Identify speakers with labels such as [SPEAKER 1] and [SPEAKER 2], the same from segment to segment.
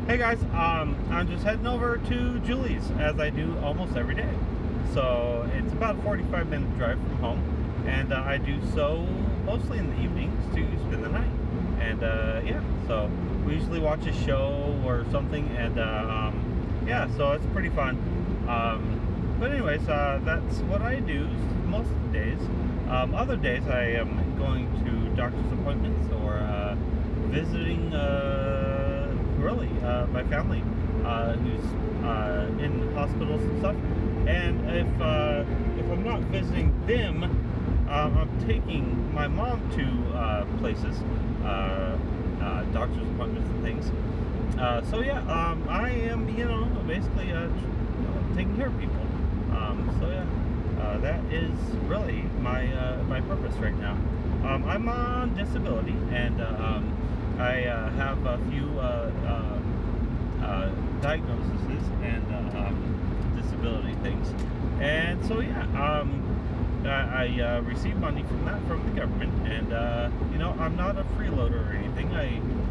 [SPEAKER 1] Hey guys, I'm just heading over to Julie's as I do almost every day. So it's about a 45-minute drive from home, and I do so mostly in the evenings to spend the night. And yeah, so we usually watch a show or something, and yeah, so it's pretty fun. But anyways, that's what I do most of the days. Other days I am going to doctor's appointments or visiting really my family who's in hospitals and stuff. And if I'm not visiting them, I'm taking my mom to places, doctor's appointments and things. So yeah, I am, basically taking care of people. So yeah, that is really my purpose right now. I'm on disability, and I have a few diagnoses and disability things, and so yeah, I receive money from that from the government, and I'm not a freeloader or anything.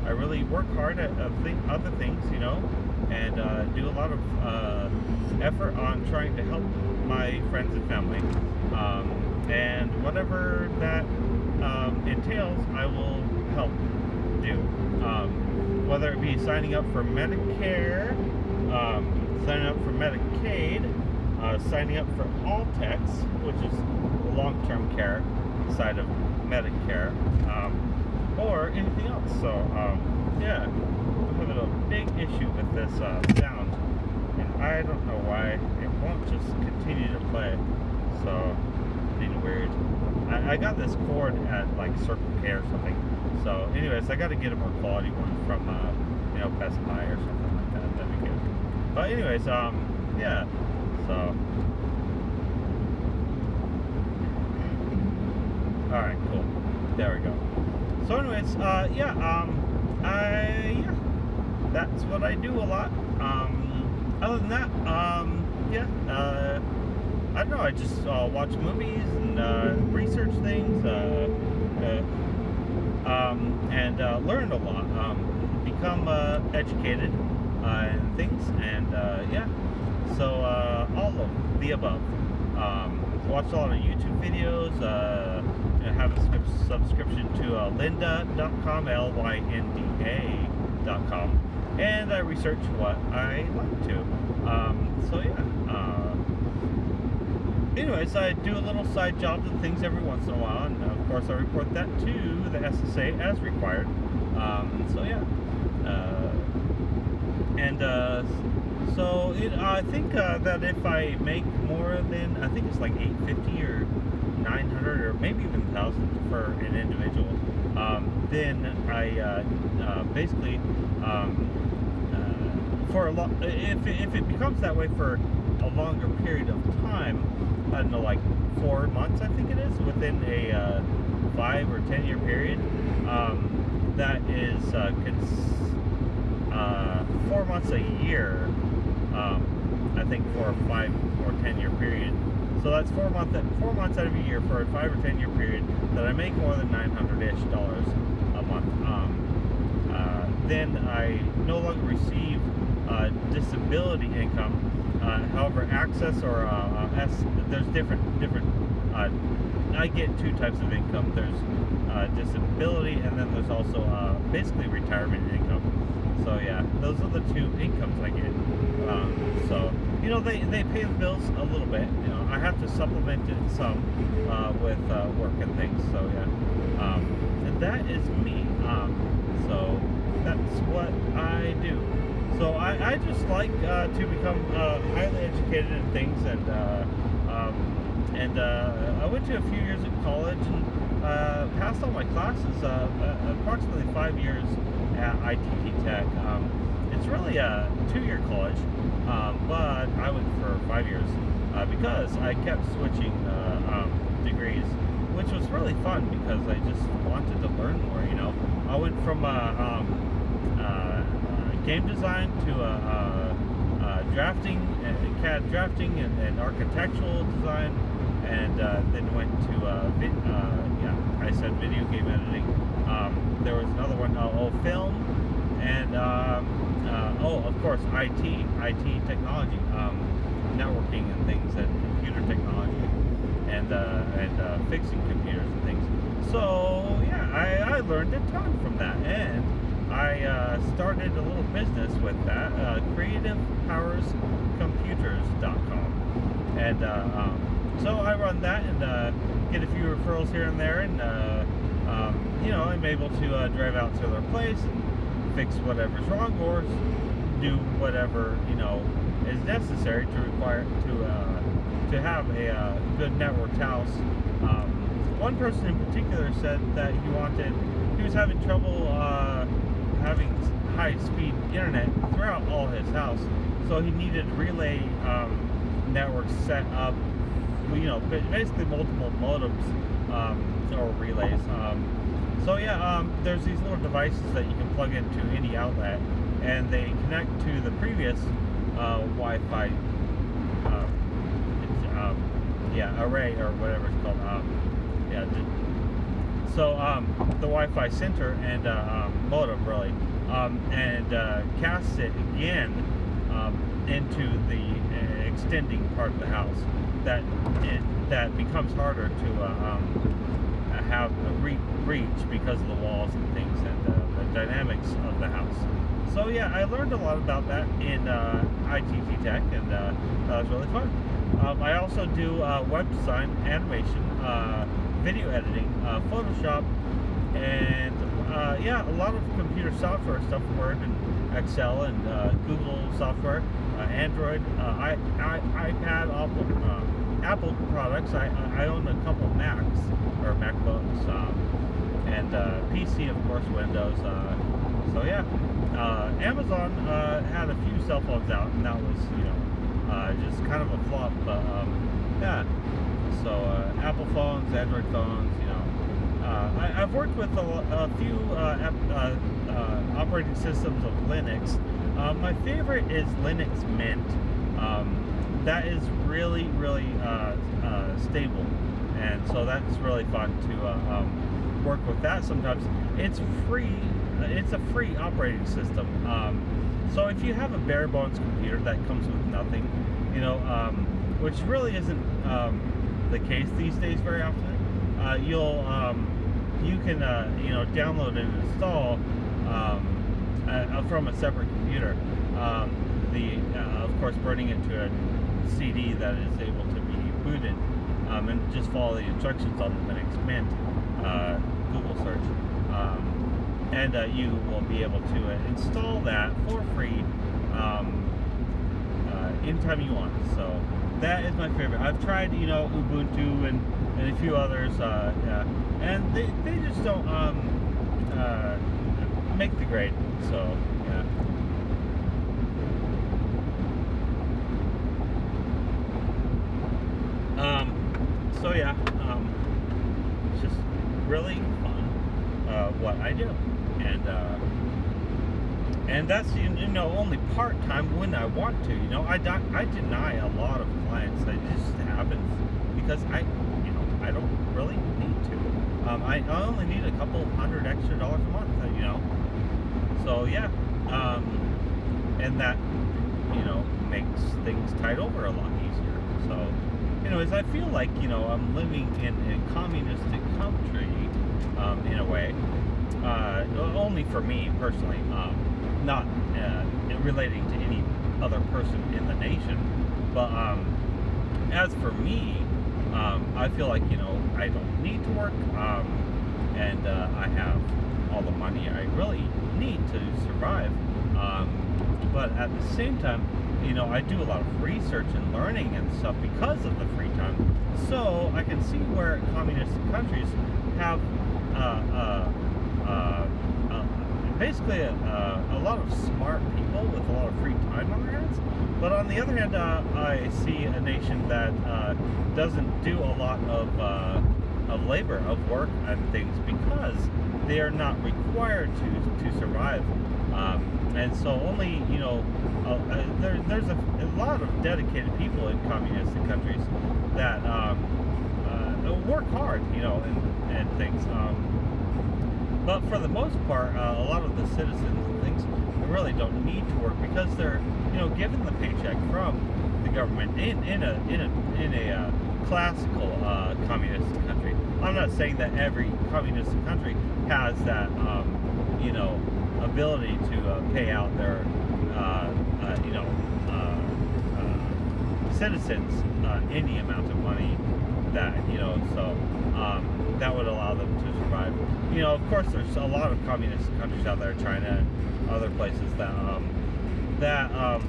[SPEAKER 1] I really work hard at other things, and do a lot of effort on trying to help my friends and family, and whatever that entails, I will help do, whether it be signing up for Medicare, signing up for Medicaid, signing up for Alltex, which is the long-term care side of Medicare, or anything else. So yeah, I'm having a big issue with this sound, and I don't know why it won't just continue to play. So being weird. I got this cord at like Circle K or something. So anyways, I got to get a more quality one from Best Buy or something like that. That'd be good. But anyways, yeah. So all right, cool. There we go. So anyways, yeah, yeah, that's what I do a lot. Other than that, yeah, I don't know, I just watch movies and research things, and learn a lot, become educated in things, and yeah, so all of the above. Watch a lot of YouTube videos, have a subscription to lynda.com, lynda.com, and I research what I like to. So yeah, anyways, I do a little side jobs and things every once in a while, and of course I report that to the SSA as required. So yeah, and so I think that if I make more than, I think it's like $850 or $900 or maybe even $1,000 for an individual, then I basically for a if it becomes that way for a longer period of time, I don't know, like 4 months, I think it is, within a 5 or 10 year period, that is 4 months a year, I think, for a 5 or 10 year period. So that's 4 months out of a year for a 5 or 10 year period that I make more than $900-ish a month. Then I no longer receive disability income. However, access or there's different. I get two types of income. There's disability, and then there's also basically retirement income. So yeah, those are the two incomes I get. So they pay the bills a little bit. I have to supplement it some with work and things. So yeah, and that is me. So that's what I do. So I just like to become highly educated in things, and I went to a few years in college and passed all my classes. Approximately 5 years at ITT Tech. It's really a 2-year college, but I went for 5 years because I kept switching degrees, which was really fun because I just wanted to learn more. I went from game design to drafting, CAD drafting, and architectural design, and then went to yeah, I said video game editing. There was another one, film, and of course, IT technology, networking and things, and computer technology, and fixing computers and things. So yeah, I learned a ton from that, and I started a little business with that, creativepowerscomputers.com, and so I run that and get a few referrals here and there, and I'm able to drive out to their place and fix whatever's wrong, or do whatever is necessary to have a good networked house. One person in particular said that he was having trouble having high-speed internet throughout all his house, so he needed relay networks set up, basically multiple modems or relays. So yeah, there's these little devices that you can plug into any outlet, and they connect to the previous Wi-Fi array, or whatever it's called. The Wi-Fi center and modem, really, and casts it again into the extending part of the house. That becomes harder to have a reach because of the walls and things, and the dynamics of the house. So yeah, I learned a lot about that in ITT Tech, and that was really fun. I also do web design, animation, video editing, Photoshop, and a lot of computer software stuff, Word and Excel, and Google software, Android, iPad, Apple products. I own a couple Macs or MacBooks, and PC, of course, Windows. So yeah, Amazon had a few cell phones out, and that was just kind of a flop. But yeah, so Apple phones, Android phones. I've worked with a few operating systems of Linux. My favorite is Linux Mint. That is really, really stable, and so that's really fun to work with that. Sometimes it's free. It's a free operating system. So if you have a bare bones computer that comes with nothing, which really isn't the case these days very often, you can download and install from a separate computer. Of course, burning it to a CD that is able to be booted, and just follow the instructions on the Linux Mint Google search, and you will be able to install that for free anytime you want. So that is my favorite. I've tried Ubuntu and a few others, and they just don't make the grade. So yeah. So yeah, it's just really fun what I do, and that's only part time when I want to. I deny a lot of clients. It just happens because I don't really need to. I only need a couple $100 extra a month. So yeah, and that makes things tide over a lot easier. So. Anyways, I feel like, I'm living in a communistic country, in a way, only for me personally, not relating to any other person in the nation, but as for me, I feel like, I don't need to work, and I have all the money I really need to survive, but at the same time, I do a lot of research and learning and stuff because of the free time. So I can see where communist countries have basically a lot of smart people with a lot of free time on their hands. But on the other hand, I see a nation that doesn't do a lot of labor, of work and things, because they are not required to survive. And so only, there's a lot of dedicated people in communistic countries that work hard, and things. But for the most part, a lot of the citizens and things really don't need to work because they're, given the paycheck from the government in a classical communist country. I'm not saying that every communist country has that, ability to pay out their, citizens any amount of money that, that would allow them to survive. Of course, there's a lot of communist countries out there, China and other places that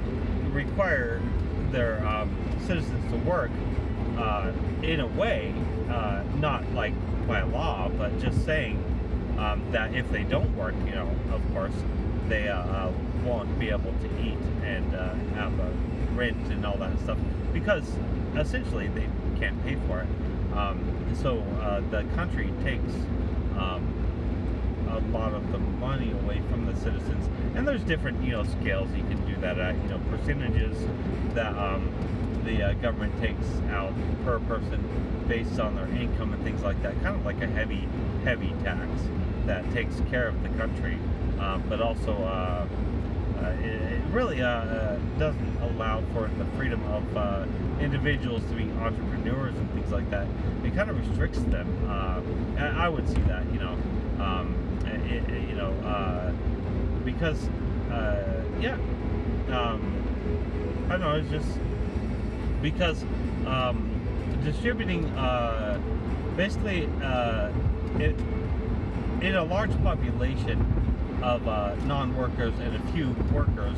[SPEAKER 1] require their citizens to work in a way, not like by law, but just saying that if they don't work, of course, they won't be able to eat and have a rent and all that stuff because essentially they can't pay for it. So the country takes a lot of the money away from the citizens, and there's different scales you can do that at, percentages that the government takes out per person based on their income and things like that, kind of like a heavy tax that takes care of the country, but also it really doesn't allow for the freedom of individuals to be entrepreneurs and things like that. It kind of restricts them. I would see that, because I don't know. It's just because distributing basically in a large population of non-workers and a few workers,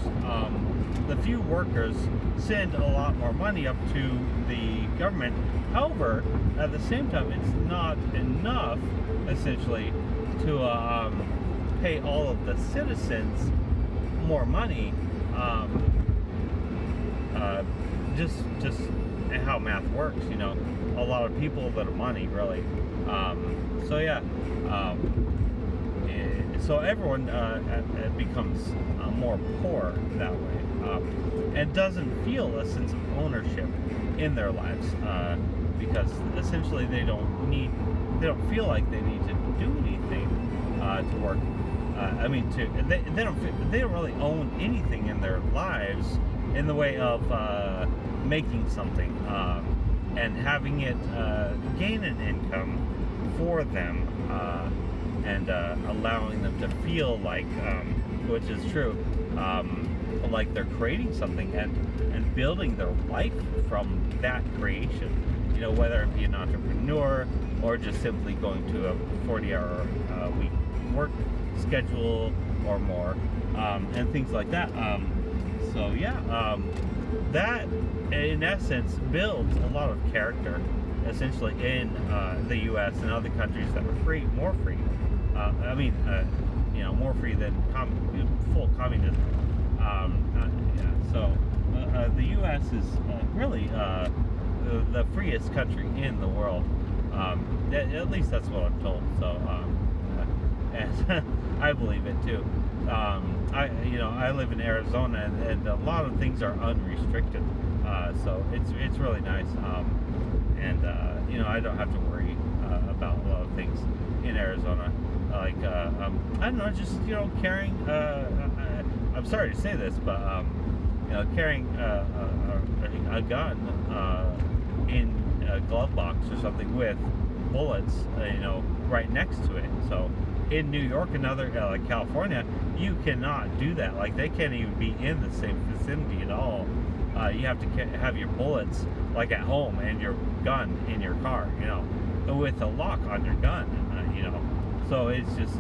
[SPEAKER 1] the few workers send a lot more money up to the government. However, at the same time, it's not enough, essentially, to pay all of the citizens more money. Just how math works, a lot of people that are money, really. So yeah. So everyone becomes more poor that way, and doesn't feel a sense of ownership in their lives because essentially they don't feel like they need to do anything to work. They don't really own anything in their lives in the way of making something and having it gain an income for them. And allowing them to feel like, which is true, like they're creating something and building their life from that creation. Whether it be an entrepreneur or just simply going to a 40-hour week work schedule or more, and things like that. So yeah, that in essence builds a lot of character, essentially, in the U.S. and other countries that are more free. More free than full communism. So the U.S. is really the freest country in the world. At least that's what I'm told. So, and I believe it too. I live in Arizona, and a lot of things are unrestricted. So it's really nice. I don't have to worry about a lot of things in Arizona. Like, I don't know, just, carrying, I'm sorry to say this, but, carrying a gun in a glove box or something with bullets, right next to it. So in New York and other, like California, you cannot do that. Like, they can't even be in the same vicinity at all. You have to have your bullets, like, at home, and your gun in your car, with a lock on your gun, So it's just,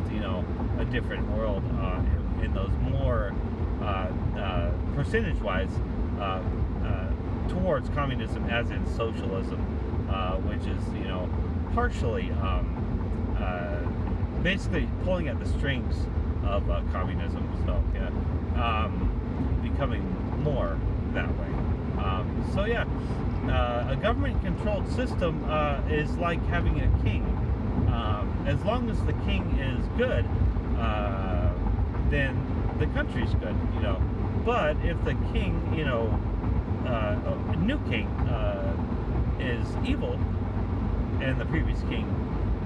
[SPEAKER 1] a different world in those more percentage-wise towards communism, as in socialism, which is, partially basically pulling at the strings of communism. So yeah, becoming more that way. So yeah, a government-controlled system is like having a king. As long as the king is good, then the country's good, But if the king, a new king is evil, and the previous king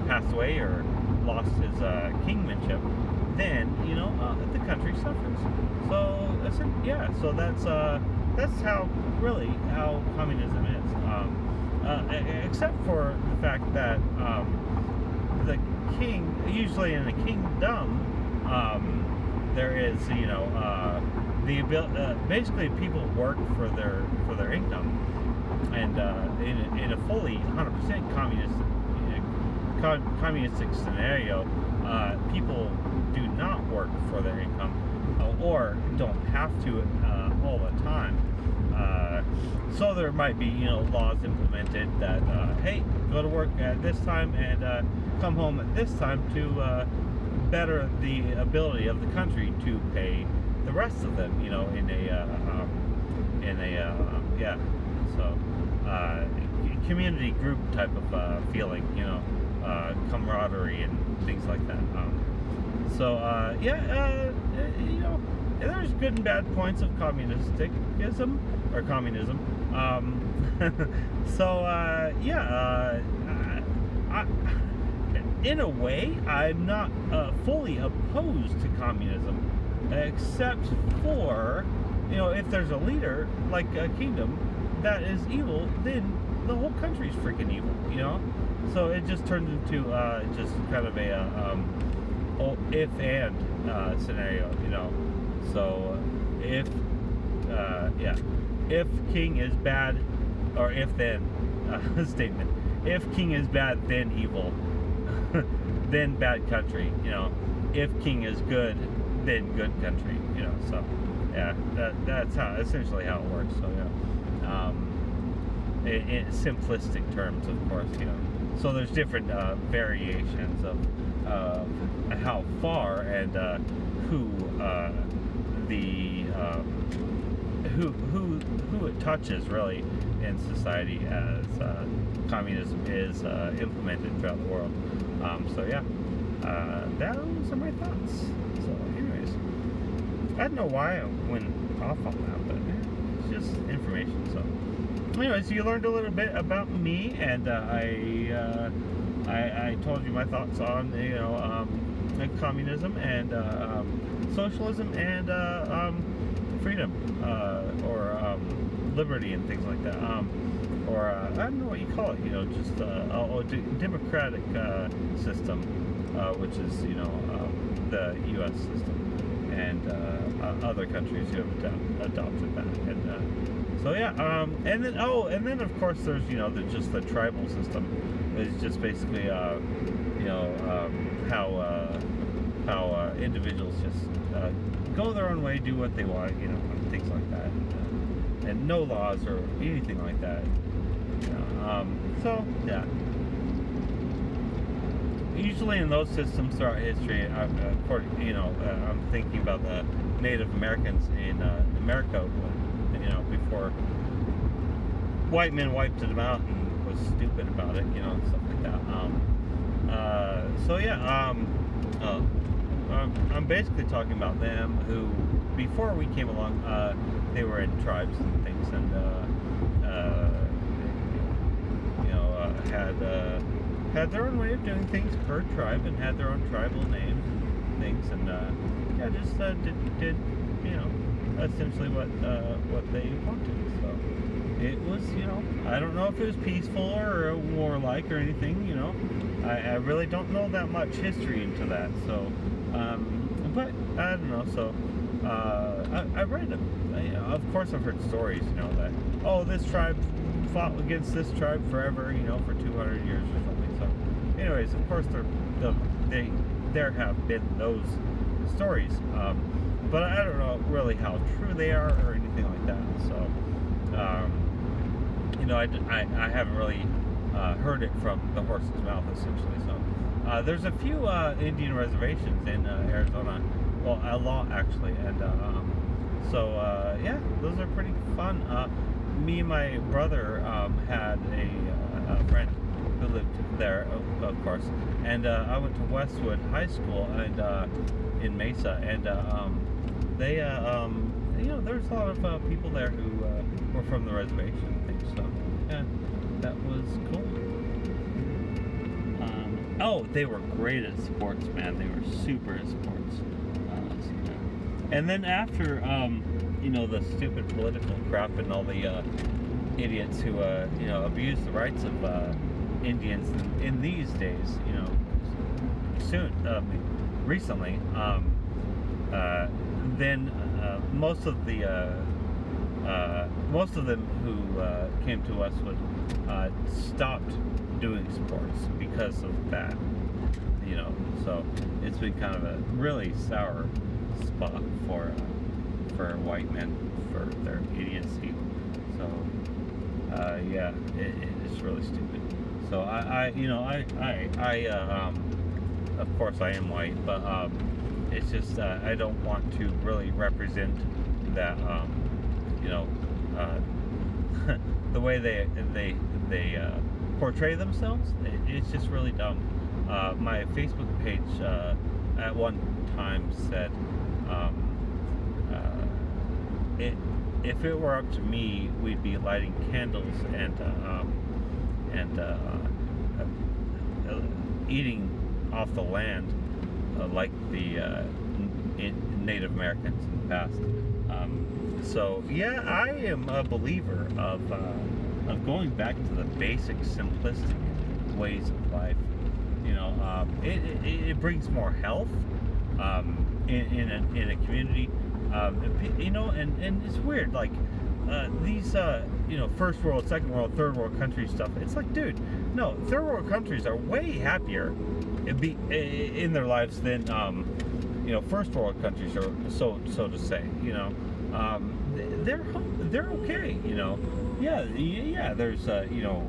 [SPEAKER 1] passed away or lost his kingmanship, then the country suffers. So yeah, so that's how really how communism is. Except for the fact that the king, usually in a kingdom, there is, you know, the ability. Basically, people work for their income, and in a fully 100% communistic scenario, people do not work for their income, or don't have to all the time. So there might be, you know, laws implemented that, hey, go to work at this time and come home at this time to better the ability of the country to pay the rest of them, you know, yeah, so community group type of feeling, you know, camaraderie and things like that. You know, there's good and bad points of communism. In a way, I'm not fully opposed to communism, except for, you know, if there's a leader like a kingdom that is evil, then the whole country's freaking evil, you know. So it just turns into just kind of a if and scenario, you know. So if king is bad, or if then statement, if king is bad, then evil, then bad country, you know. If king is good, then good country, you know. So yeah, that's essentially how it works. So yeah, in simplistic terms, of course, you know. So there's different variations of how far and who it touches really in society as communism is implemented throughout the world. So yeah, those are my thoughts. So anyways, I don't know why I went off on that, but it's just information. So anyways, you learned a little bit about me, and I told you my thoughts on, you know, communism and socialism and freedom, or liberty and things like that, or I don't know what you call it, you know, just democratic system, which is, you know, the U.S. system, and other countries who have adopted that, and so yeah, and then of course there's, you know, just the tribal system. It's just basically, you know, how individuals just go their own way, do what they want, you know, and things like that, and no laws or anything like that. You know, so yeah. Usually in those systems throughout history, you know, I'm thinking about the Native Americans in America, you know, before white men wiped them out and was stupid about it, you know, stuff like that. So yeah, I'm basically talking about them who, before we came along, they were in tribes and things, and you know, had their own way of doing things per tribe, and had their own tribal names and things, and yeah, just did you know, essentially what they wanted. So it was, you know, I don't know if it was peaceful or warlike or anything, you know. I really don't know that much history into that, so but I don't know. So I read them. Of course, I've heard stories, you know, that, oh, this tribe fought against this tribe forever, you know, for 200 years or something. So anyways, of course there have been those stories, but I don't know really how true they are or anything like that. So you know, I haven't really heard it from the horse's mouth, essentially. So there's a few Indian reservations in Arizona, well, a lot actually, and so yeah, those are pretty fun. Me and my brother had a friend who lived there, of course, and I went to Westwood High School and in Mesa, and they you know, there's a lot of people there who were from the reservation and things. So yeah, that was cool. Oh, they were great at sports, man. They were super at sports. So, yeah. And then after, you know, the stupid political crap and all the idiots who, you know, abuse the rights of Indians in these days, you know, recently, then most of them who came to us would stopped doing sports because of that, you know. So it's been kind of a really sour spot for white men for their idiocy. So yeah, it's really stupid. So of course I am white, but it's just I don't want to really represent that, you know, the way they portray themselves. It's just really dumb. My Facebook page at one time said, if it were up to me, we'd be lighting candles and eating off the land like the Native Americans in the past. So yeah, I am a believer of going back to the basic, simplistic ways of life. You know, it brings more health in a community. You know, and it's weird, like these you know, first world, second world, third world country stuff. It's like, dude, no, third world countries are way happier in their lives than you know, first world countries are, so to say. You know, they're okay. You know, yeah. There's you know,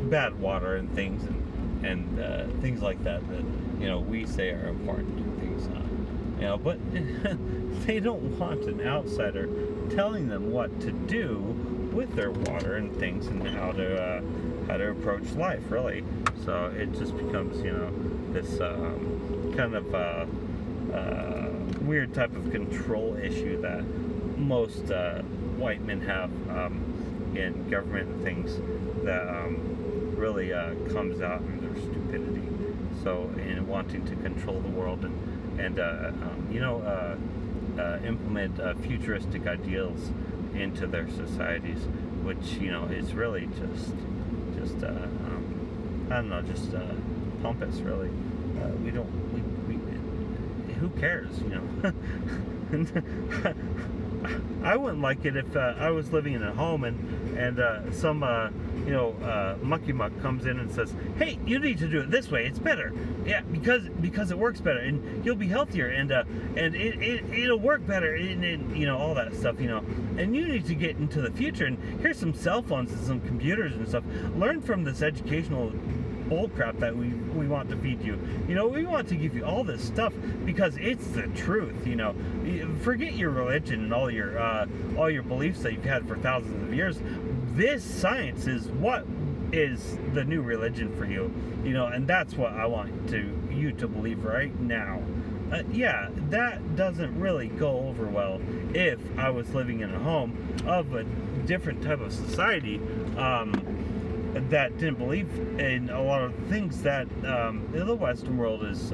[SPEAKER 1] bad water and things and things like that you know, we say are important things. You know, but they don't want an outsider telling them what to do with their water and things and how to approach life, really. So it just becomes, you know, this kind of weird type of control issue that most white men have in government and things that really comes out in their stupidity. So in wanting to control the world and you know, implement futuristic ideals into their societies, which, you know, is really just I don't know, just pompous, really. We who cares, you know? I wouldn't like it if I was living in a home and some you know, mucky muck comes in and says, "Hey, you need to do it this way. It's better. Yeah, because it works better, and you'll be healthier, and it'll work better, and you know, all that stuff. You know, and you need to get into the future. And here's some cell phones and some computers and stuff. Learn from this educational bullcrap that we want to feed you. You know, we want to give you all this stuff because it's the truth. You know, forget your religion and all your beliefs that you've had for thousands of years. This science is what is the new religion for you. You know, and that's what I want you to believe right now. Yeah, that doesn't really go over well if I was living in a home of a different type of society that didn't believe in a lot of things that the Western world is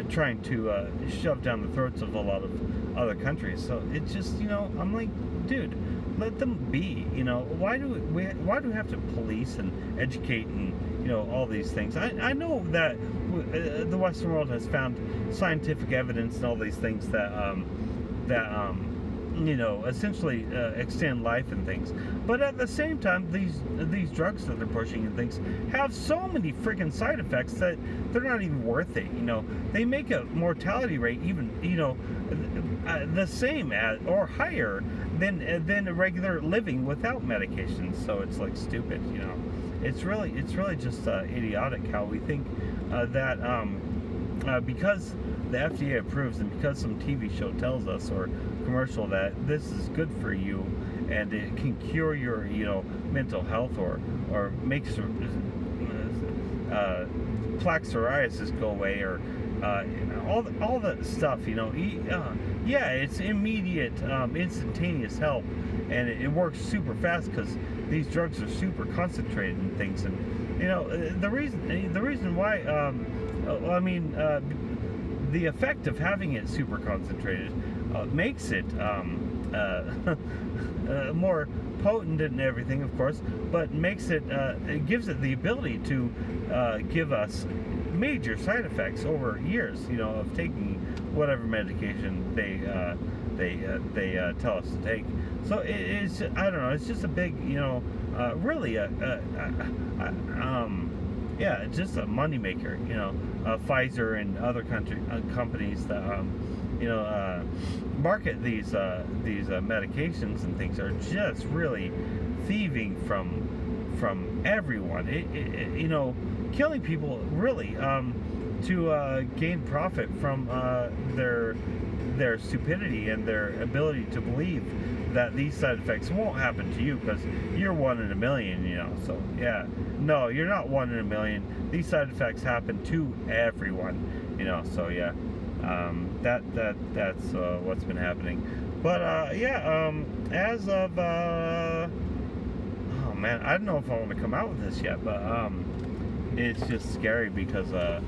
[SPEAKER 1] trying to shove down the throats of a lot of other countries. So it's just, you know, I'm like, dude, let them be. You know, why do we have to police and educate and, you know, all these things? I know that the Western world has found scientific evidence and all these things that you know, essentially extend life and things. But at the same time, these drugs that they're pushing and things have so many freaking side effects that they're not even worth it. You know, they make a mortality rate even, you know, the same as or higher than a regular living without medications. So it's like stupid. You know, it's really just idiotic how we think that because the FDA approves and because some TV show tells us or commercial that this is good for you and it can cure your, you know, mental health or make plaque psoriasis go away or all the stuff, you know. Yeah, it's immediate, instantaneous help, and it works super fast because these drugs are super concentrated and things. And you know, the reason why, I mean, the effect of having it super concentrated makes it more potent and everything, of course, but makes it, it gives it the ability to give us major side effects over years, of taking whatever medication they tell us to take. So it's, I don't know, it's just a big, really yeah, just a moneymaker. Pfizer and other companies that market these medications and things are just really thieving from everyone. Killing people really to gain profit from their stupidity and their ability to believe that these side effects won't happen to you because you're 1 in a million, so yeah, no, you're not 1 in a million. These side effects happen to everyone, so yeah, that's what's been happening. But yeah, as of oh man, I don't know if I want to come out with this yet, but it's just scary because I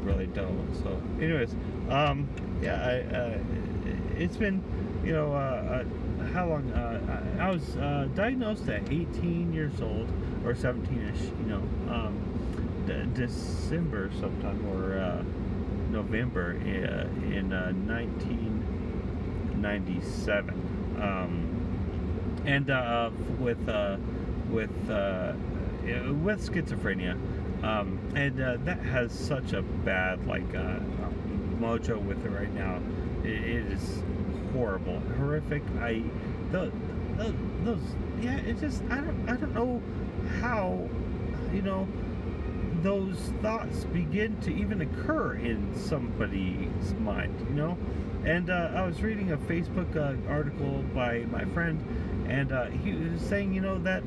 [SPEAKER 1] really don't. So anyways, yeah, it's been, how long, I was diagnosed at 18 years old, or 17ish, December sometime, or November in 1997, and with schizophrenia, and that has such a bad mojo with it right now. It is horrible, horrific. Those, yeah, it just, I don't know how, those thoughts begin to even occur in somebody's mind, And I was reading a Facebook article by my friend, and he was saying, that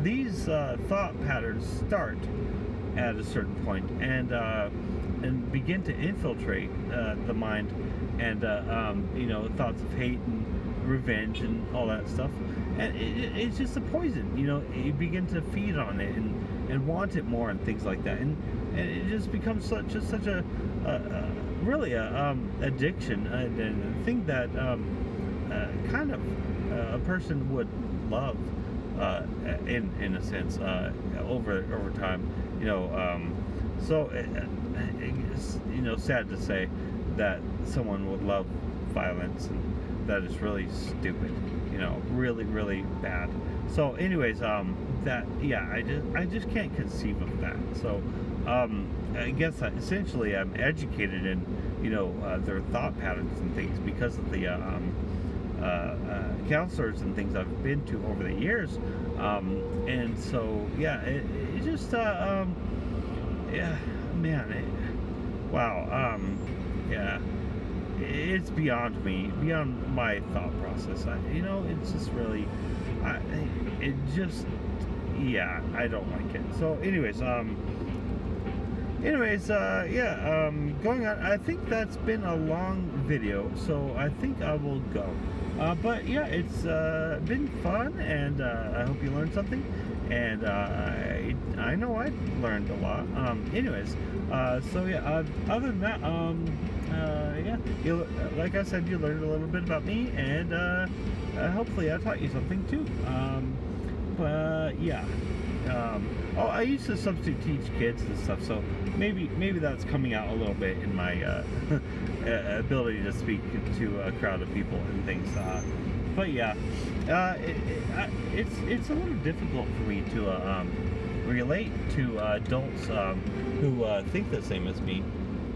[SPEAKER 1] these thought patterns start at a certain point and begin to infiltrate the mind, and thoughts of hate and revenge and all that stuff, and it's just a poison. You begin to feed on it and want it more and things like that, and it just becomes such a really addiction, and a thing that kind of a person would love in a sense over time, so it's sad to say that someone would love violence, and that is really stupid, really, really bad. So anyways, that, yeah, I just can't conceive of that. So I guess essentially I'm educated in their thought patterns and things because of the counselors and things I've been to over the years, and so yeah, it just yeah, man, wow, yeah, it's beyond me, beyond my thought process. It's just really, it just, yeah, I don't like it. So anyways, yeah, going on, I think that's been a long video, so I think I will go. But yeah, it's been fun, and I hope you learned something, and I know I learned a lot. Anyways, so yeah, other than that, yeah, like I said, you learned a little bit about me, and hopefully I taught you something too. But yeah, oh, I used to substitute teach kids and stuff, so maybe that's coming out a little bit in my ability to speak to a crowd of people and things. But yeah, it's a little difficult for me to relate to adults who think the same as me,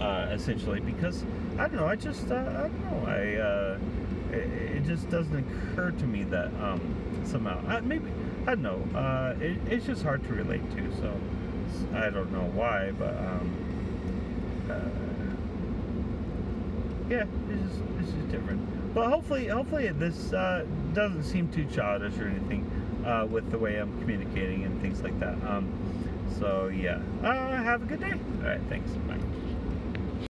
[SPEAKER 1] essentially, because I don't know. I just I don't know. It just doesn't occur to me that somehow maybe. I don't know, it's just hard to relate to, so I don't know why, but yeah, it's just different. But hopefully this doesn't seem too childish or anything with the way I'm communicating and things like that. So yeah, have a good day. All right, thanks, bye.